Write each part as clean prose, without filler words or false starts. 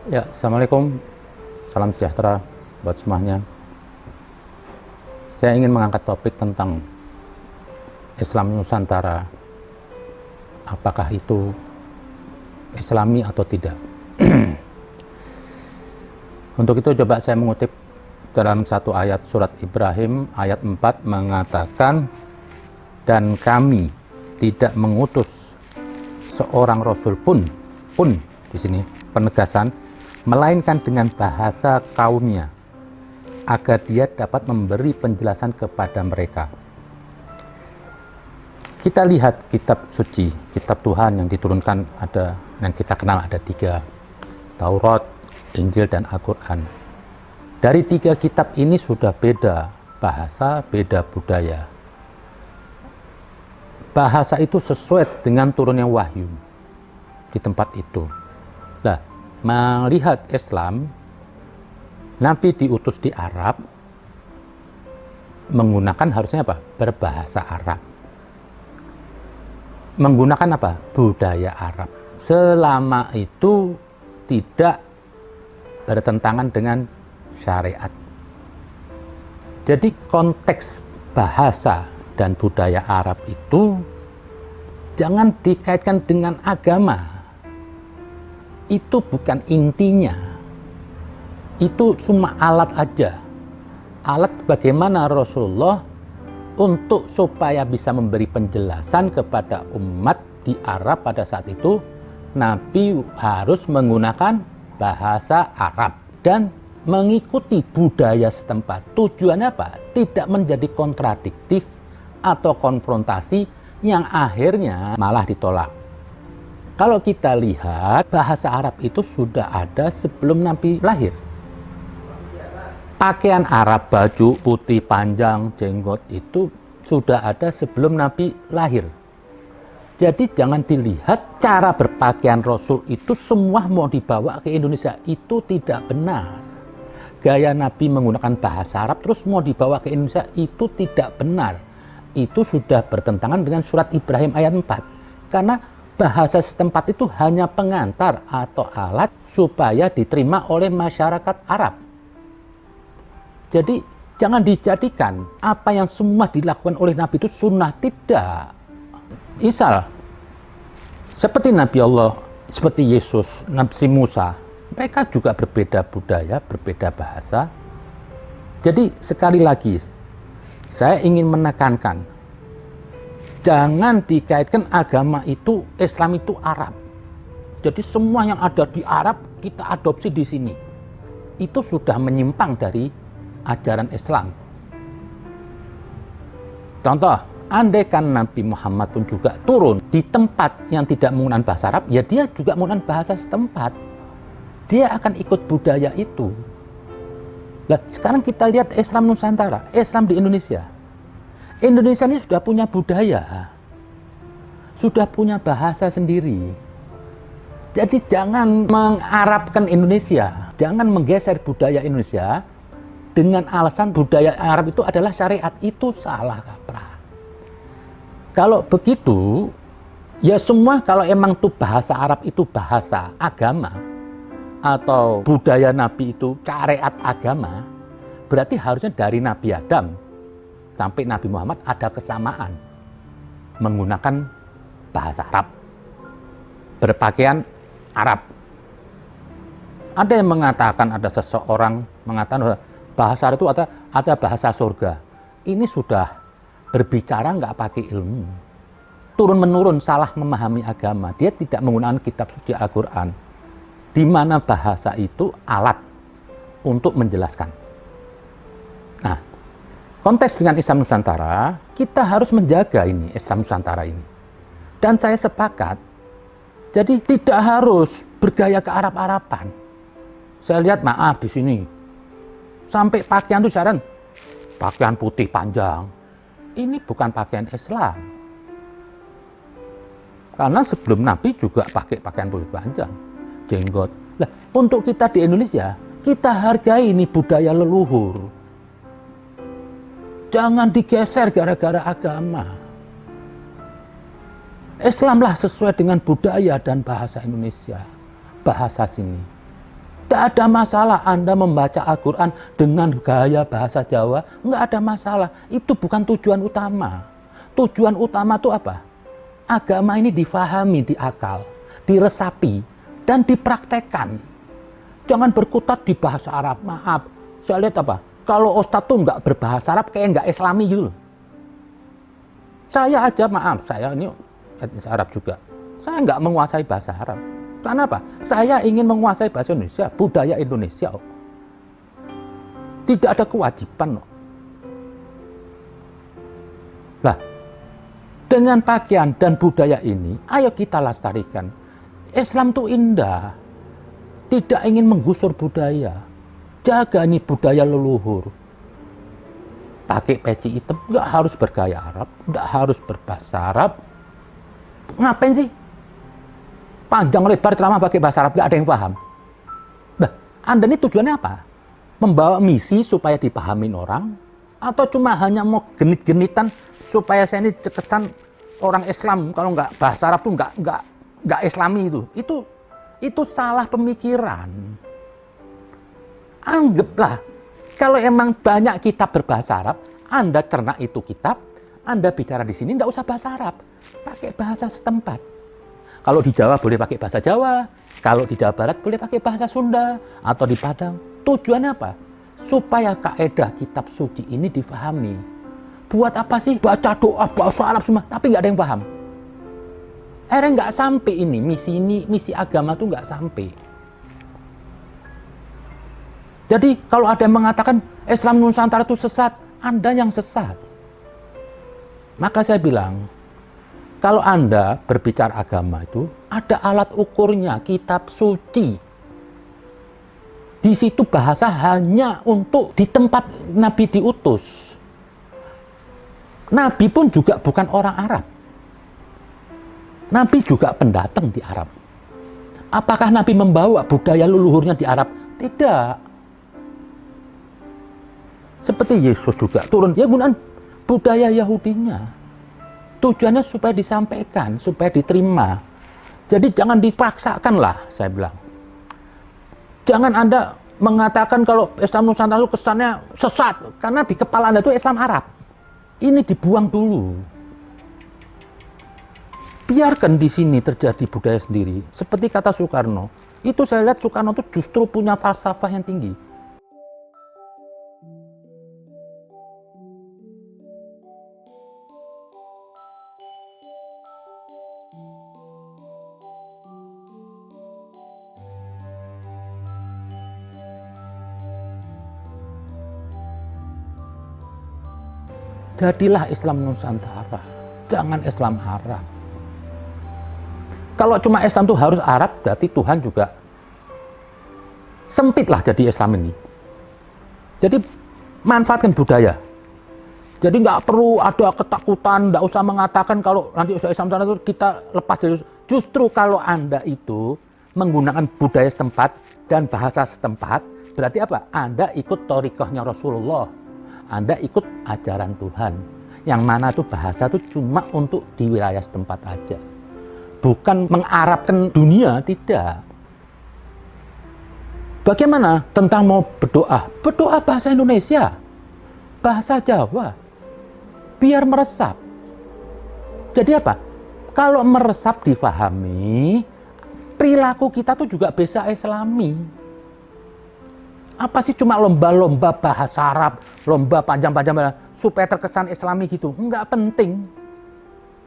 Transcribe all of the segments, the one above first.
Ya, Assalamualaikum. Salam sejahtera buat semuanya. Saya ingin mengangkat topik tentang Islam Nusantara. Apakah itu Islami atau tidak? Untuk itu coba saya mengutip dalam satu ayat surat Ibrahim ayat 4 mengatakan, dan kami tidak mengutus seorang rasul pun di sini penegasan, melainkan dengan bahasa kaumnya, agar dia dapat memberi penjelasan kepada mereka. Kita lihat kitab suci, kitab Tuhan yang diturunkan ada, yang kita kenal ada 3, Taurat, Injil, dan Al-Quran. Dari 3 kitab ini sudah beda bahasa, beda budaya. Bahasa itu sesuai dengan turunnya wahyu di tempat itu. Nah, melihat Islam, Nabi diutus di Arab, menggunakan harusnya apa? Berbahasa Arab. Menggunakan apa? Budaya Arab. Selama itu tidak bertentangan dengan syariat. Jadi konteks bahasa dan budaya Arab itu jangan dikaitkan dengan agama. Itu bukan intinya. Itu cuma alat aja. Alat bagaimana Rasulullah untuk supaya bisa memberi penjelasan kepada umat di Arab pada saat itu, Nabi harus menggunakan bahasa Arab dan mengikuti budaya setempat. Tujuannya apa? Tidak menjadi kontradiktif atau konfrontasi yang akhirnya malah ditolak. Kalau kita lihat, bahasa Arab itu sudah ada sebelum Nabi lahir. Pakaian Arab, baju putih panjang, jenggot itu sudah ada sebelum Nabi lahir. Jadi jangan dilihat cara berpakaian Rasul itu semua mau dibawa ke Indonesia. Itu tidak benar. Gaya Nabi menggunakan bahasa Arab terus mau dibawa ke Indonesia, itu tidak benar. Itu sudah bertentangan dengan surat Ibrahim ayat 4. Karena bahasa setempat itu hanya pengantar atau alat supaya diterima oleh masyarakat Arab. Jadi jangan dijadikan apa yang semua dilakukan oleh Nabi itu sunnah, tidak. Misal, seperti Nabi Allah, seperti Yesus, Nabi Musa, mereka juga berbeda budaya, berbeda bahasa. Jadi sekali lagi, saya ingin menekankan, jangan dikaitkan agama itu, Islam itu Arab. Jadi semua yang ada di Arab kita adopsi di sini. Itu sudah menyimpang dari ajaran Islam. Contoh, andaikan Nabi Muhammad pun juga turun di tempat yang tidak menggunakan bahasa Arab, ya dia juga menggunakan bahasa setempat. Dia akan ikut budaya itu. Nah, sekarang kita lihat Islam Nusantara, Islam di Indonesia. Indonesia ini sudah punya budaya, sudah punya bahasa sendiri. Jadi jangan mengarabkan Indonesia, jangan menggeser budaya Indonesia dengan alasan budaya Arab itu adalah syariat. Itu salah kaprah. Kalau begitu, ya semua kalau emang tuh bahasa Arab itu bahasa agama atau budaya Nabi itu syariat agama, berarti harusnya dari Nabi Adam sampai Nabi Muhammad ada kesamaan menggunakan bahasa Arab, berpakaian Arab. Ada yang mengatakan, ada seseorang mengatakan bahasa Arab itu ada bahasa surga. Ini sudah berbicara nggak pakai ilmu, turun-menurun salah memahami agama. Dia tidak menggunakan kitab suci Al-Quran, di mana bahasa itu alat untuk menjelaskan. Nah, konteks dengan Islam Nusantara, kita harus menjaga ini Islam Nusantara ini. Dan saya sepakat, jadi tidak harus bergaya ke Arab-Araban. Saya lihat, maaf di sini, sampai pakaian itu saran, pakaian putih panjang. Ini bukan pakaian Islam. Karena sebelum Nabi juga pakai pakaian putih panjang, jenggot. Nah, untuk kita di Indonesia, kita hargai ini budaya leluhur. Jangan digeser gara-gara agama. Islamlah sesuai dengan budaya dan bahasa Indonesia, bahasa sini. Tidak ada masalah Anda membaca Al-Quran dengan gaya bahasa Jawa, nggak ada masalah. Itu bukan tujuan utama. Tujuan utama itu apa? Agama ini difahami di akal, diresapi, dan dipraktekkan. Jangan berkutat di bahasa Arab. Maaf, saya lihat apa? Kalau Ustadz tuh nggak berbahasa Arab, kayak nggak Islami gitu. Saya aja, maaf, saya ini etnis Arab juga. Saya nggak menguasai bahasa Arab. Karena apa? Saya ingin menguasai bahasa Indonesia, budaya Indonesia. Tidak ada kewajiban. Lah, dengan pakaian dan budaya ini, ayo kita lestarikan. Islam itu indah. Tidak ingin menggusur budaya. Jaga nih budaya leluhur. Pakai peci hitam, nggak harus bergaya Arab, nggak harus berbahasa Arab. Ngapain sih? Panjang lebar ceramah pakai bahasa Arab, nggak ada yang paham. Nah, Anda ini tujuannya apa? Membawa misi supaya dipahamin orang? Atau cuma hanya mau genit-genitan supaya saya ini kesan orang Islam, kalau nggak bahasa Arab tuh nggak Islami itu. Itu salah pemikiran. Anggaplah, kalau emang banyak kitab berbahasa Arab, Anda cerna itu kitab, Anda bicara di sini nggak usah bahasa Arab, pakai bahasa setempat. Kalau di Jawa boleh pakai bahasa Jawa, kalau di Jawa Barat boleh pakai bahasa Sunda, atau di Padang. Tujuannya apa? Supaya kaidah kitab suci ini difahami. Buat apa sih baca doa bahasa Arab semua, tapi nggak ada yang paham? Akhirnya nggak sampai ini, misi agama tuh nggak sampai. Jadi kalau ada yang mengatakan Islam Nusantara itu sesat, Anda yang sesat. Maka saya bilang, kalau Anda berbicara agama itu, ada alat ukurnya, kitab suci. Di situ bahasa hanya untuk di tempat Nabi diutus. Nabi pun juga bukan orang Arab. Nabi juga pendatang di Arab. Apakah Nabi membawa budaya leluhurnya di Arab? Tidak. Seperti Yesus juga turun, dia gunakan budaya Yahudinya. Tujuannya supaya disampaikan, supaya diterima. Jadi jangan dipaksakan lah, saya bilang. Jangan Anda mengatakan kalau Islam Nusantara itu kesannya sesat, karena di kepala Anda itu Islam Arab. Ini dibuang dulu. Biarkan di sini terjadi budaya sendiri. Seperti kata Soekarno, itu saya lihat Soekarno itu justru punya falsafah yang tinggi. Jadilah Islam Nusantara, jangan Islam Arab. Kalau cuma Islam itu harus Arab, berarti Tuhan juga sempitlah jadi Islam ini. Jadi manfaatkan budaya. Jadi nggak perlu ada ketakutan, nggak usah mengatakan kalau nanti Islam Nusantara itu kita lepas dari. Justru kalau Anda itu menggunakan budaya setempat dan bahasa setempat, berarti apa? Anda ikut thariqahnya Rasulullah. Anda ikut ajaran Tuhan, yang mana tuh bahasa tuh cuma untuk di wilayah setempat aja. Bukan mengarabkan dunia, tidak. Bagaimana tentang mau berdoa? Berdoa bahasa Indonesia, bahasa Jawa, biar meresap. Jadi apa? Kalau meresap difahami, perilaku kita tuh juga bisa Islami. Apa sih cuma lomba-lomba bahasa Arab, lomba panjang-panjang supaya terkesan Islami gitu? Enggak penting.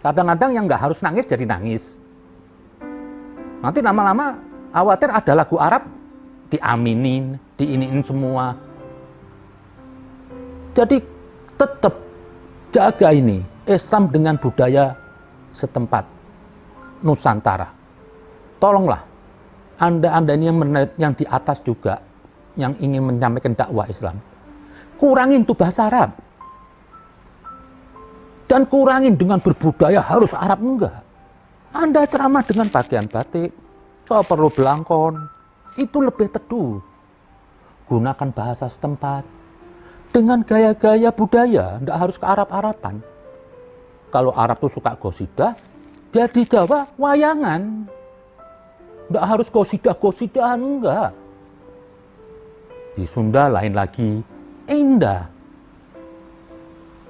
Kadang-kadang yang nggak harus nangis jadi nangis. Nanti lama-lama khawatir ada lagu Arab diaminin, diiniin semua. Jadi tetap jaga ini Islam dengan budaya setempat Nusantara. Tolonglah Anda ini yang di atas juga, yang ingin menyampaikan dakwah Islam, kurangin tuh bahasa Arab. Dan kurangin dengan berbudaya harus Arab, enggak. Anda ceramah dengan pakaian batik, kalau perlu belangkon, itu lebih teduh. Gunakan bahasa setempat, dengan gaya-gaya budaya, enggak harus ke Arab-Araban. Kalau Arab tuh suka qasidah, dia di Jawa wayangan. Enggak harus qasidah-qasidahan, enggak. Di Sunda lain lagi. Indah.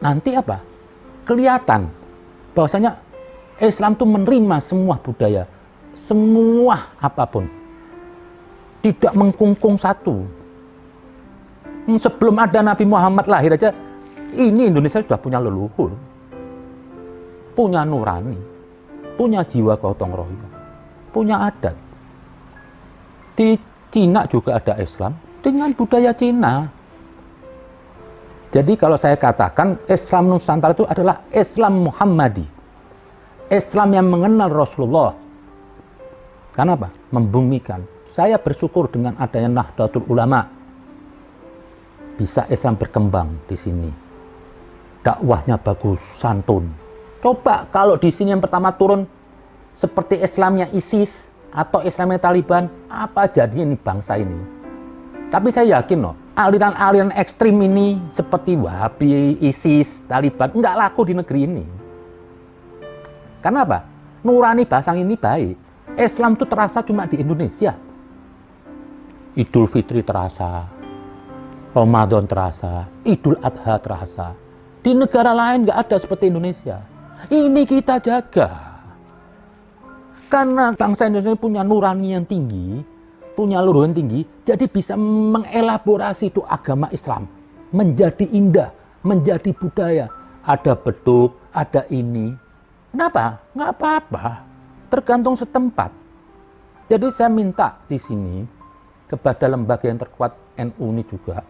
Nanti apa? Kelihatan bahwasanya Islam itu menerima semua budaya, semua apapun. Tidak mengkungkung satu. Sebelum ada Nabi Muhammad lahir aja, ini Indonesia sudah punya leluhur, punya nurani, punya jiwa gotong royong, punya adat. Di Cina juga ada Islam dengan budaya Cina. Jadi kalau saya katakan Islam Nusantara itu adalah Islam Muhammadi, Islam yang mengenal Rasulullah. Karena apa? Membumikan. Saya bersyukur dengan adanya Nahdlatul Ulama, bisa Islam berkembang di sini. Dakwahnya bagus, santun. Coba kalau di sini yang pertama turun seperti Islamnya ISIS atau Islamnya Taliban, apa jadinya ini bangsa ini? Tapi saya yakin loh, aliran-aliran ekstrim ini seperti Wahabi, ISIS, Taliban nggak laku di negeri ini. Karena apa? Nurani bahasa ini baik. Islam itu terasa cuma di Indonesia. Idul Fitri terasa, Ramadan terasa, Idul Adha terasa. Di negara lain nggak ada seperti Indonesia. Ini kita jaga. Karena bangsa Indonesia punya nurani yang tinggi, punya luhur yang tinggi, jadi bisa mengelaborasi itu agama Islam. Menjadi indah, menjadi budaya. Ada beduk, ada ini. Kenapa? Nggak apa-apa. Tergantung setempat. Jadi saya minta di sini kepada lembaga yang terkuat NU ini juga,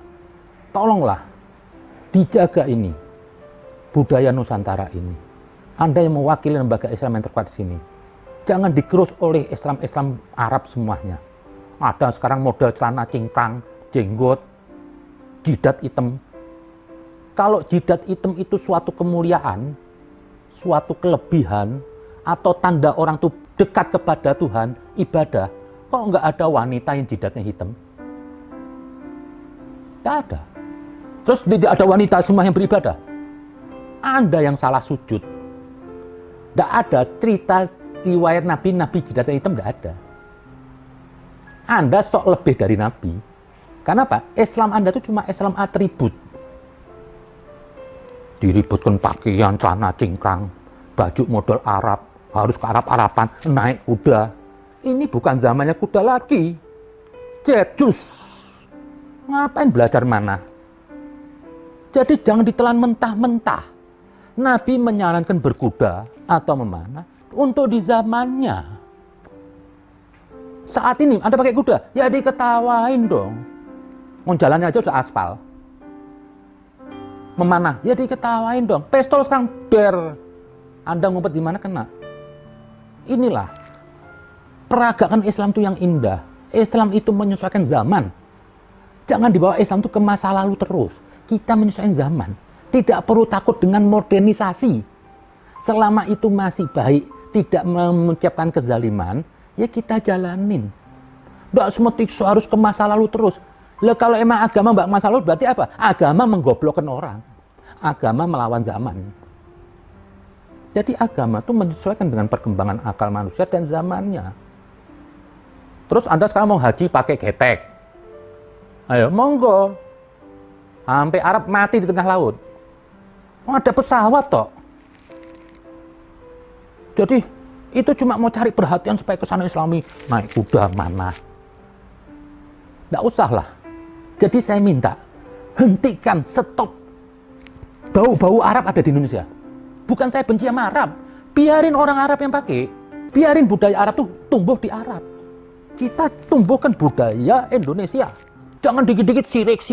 tolonglah dijaga ini budaya Nusantara ini. Anda yang mewakili lembaga Islam yang terkuat di sini, jangan digerus oleh Islam Arab semuanya. Ada sekarang model celana cingkrang, jenggot, jidat hitam. Kalau jidat hitam itu suatu kemuliaan, suatu kelebihan, atau tanda orang itu dekat kepada Tuhan, ibadah, kok nggak ada wanita yang jidatnya hitam? Tidak ada. Terus tidak ada wanita semua yang beribadah? Anda yang salah sujud. Tidak ada cerita riwayat Nabi jidatnya hitam, tidak ada. Anda sok lebih dari Nabi. Karena apa? Islam Anda itu cuma Islam atribut. Diributkan pakaian, celana cingkrang, baju model Arab, harus ke Arab-Araban, naik kuda. Ini bukan zamannya kuda lagi. Jejus. Ngapain belajar mana? Jadi jangan ditelan mentah-mentah. Nabi menyarankan berkuda atau memanah untuk di zamannya. Saat ini Anda pakai kuda, ya diketawain dong. Mau jalannya aja udah aspal. Memanah, ya diketawain dong. Pistol sekarang ber. Anda ngumpet di mana kena. Inilah peragakan Islam itu yang indah. Islam itu menyesuaikan zaman. Jangan dibawa Islam itu ke masa lalu terus. Kita menyesuaikan zaman. Tidak perlu takut dengan modernisasi. Selama itu masih baik, tidak menciptakan kezaliman, ya kita jalanin. Tidak seperti harus ke masa lalu terus. Lah kalau emang agama mbak masa lalu berarti apa? Agama menggoblokkan orang. Agama melawan zaman. Jadi agama itu menyesuaikan dengan perkembangan akal manusia dan zamannya. Terus Anda sekarang mau haji pakai getek. Ayo, monggo. Sampai Arab mati di tengah laut. Oh, ada pesawat toh. Jadi itu cuma mau cari perhatian supaya kesana Islami. Naik kuda mana? Tidak usah lah. Jadi saya minta, hentikan, stop. Bau-bau Arab ada di Indonesia. Bukan saya benci sama Arab. Biarin orang Arab yang pakai. Biarin budaya Arab tuh tumbuh di Arab. Kita tumbuhkan budaya Indonesia. Jangan dikit-dikit sirik.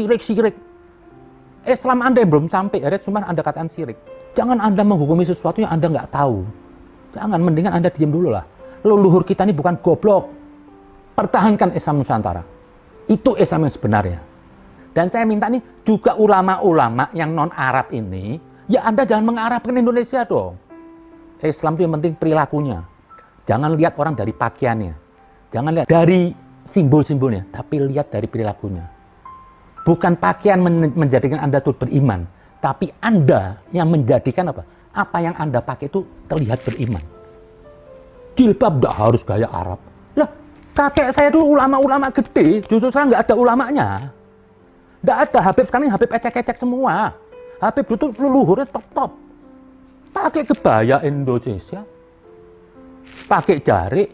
Islam Anda yang belum sampai, cuma Anda katakan sirik. Jangan Anda menghukumi sesuatu yang Anda nggak tahu. Jangan, mendingan Anda diam dulu lah. Leluhur kita ini bukan goblok. Pertahankan Islam Nusantara. Itu Islam yang sebenarnya. Dan saya minta nih juga ulama-ulama yang non-Arab ini, ya Anda jangan mengarabkan Indonesia dong. Islam itu yang penting perilakunya. Jangan lihat orang dari pakaiannya. Jangan lihat dari simbol-simbolnya, tapi lihat dari perilakunya. Bukan pakaian menjadikan Anda tuh beriman, tapi Anda yang menjadikan apa? Apa yang Anda pakai itu terlihat beriman. Jilbab tidak harus gaya Arab. Lah, kakek saya dulu ulama-ulama gede, justru sekarang nggak ada ulamanya. Nggak ada. Habib sekarang Habib ecek-ecek semua. Habib itu leluhurnya top-top. Pakai kebaya Indonesia, pakai jari.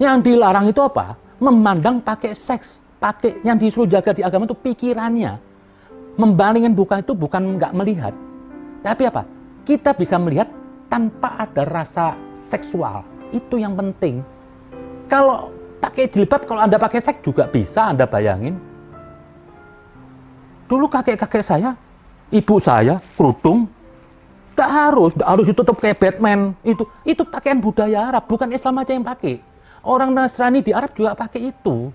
Yang dilarang itu apa? Memandang pakai seks. Pakai yang disuruh jaga di agama itu pikirannya. Membandingkan bukan itu bukan nggak melihat. Tapi apa? Kita bisa melihat tanpa ada rasa seksual. Itu yang penting. Kalau pakai jilbab, kalau Anda pakai seks juga bisa, Anda bayangin. Dulu kakek-kakek saya, ibu saya, kerudung, nggak harus ditutup kayak Batman. Itu pakaian budaya Arab, bukan Islam aja yang pakai. Orang Nasrani di Arab juga pakai itu.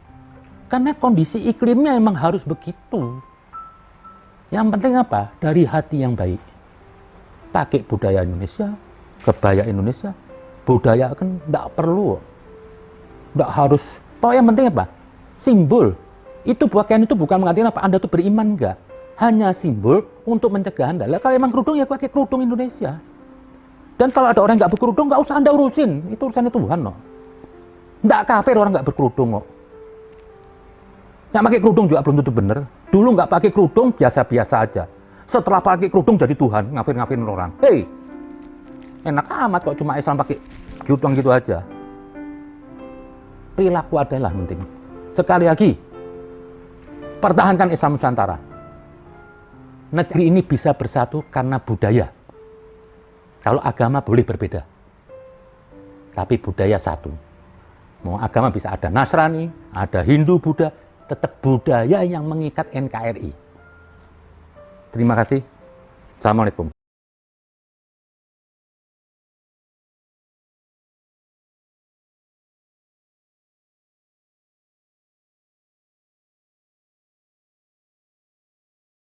Karena kondisi iklimnya emang harus begitu. Yang penting apa? Dari hati yang baik. Pakai budaya Indonesia, kebaya Indonesia, budaya kan nggak perlu. Nggak harus. Yang penting apa? Simbol. Itu pakaian itu bukan mengatakan apa Anda tuh beriman enggak. Hanya simbol untuk mencegah Anda. Lah, kalau emang kerudung ya pakai kerudung Indonesia. Dan kalau ada orang nggak berkerudung, nggak usah Anda urusin. Itu urusannya Tuhan loh. Nggak kafir orang nggak berkerudung kok. Yang pakai kerudung juga belum tentu bener. Dulu nggak pakai kerudung biasa-biasa aja. Setelah pakai kerudung jadi Tuhan, ngafir-ngafirin orang. Hei, enak amat kok cuma Islam pakai kerudung gitu aja. Perilaku adalah penting. Sekali lagi, pertahankan Islam Nusantara. Negeri ini bisa bersatu karena budaya. Kalau agama boleh berbeda, tapi budaya satu. Mau agama bisa ada Nasrani, ada Hindu, Buddha, tetap budaya yang mengikat NKRI. Terima kasih. Assalamualaikum.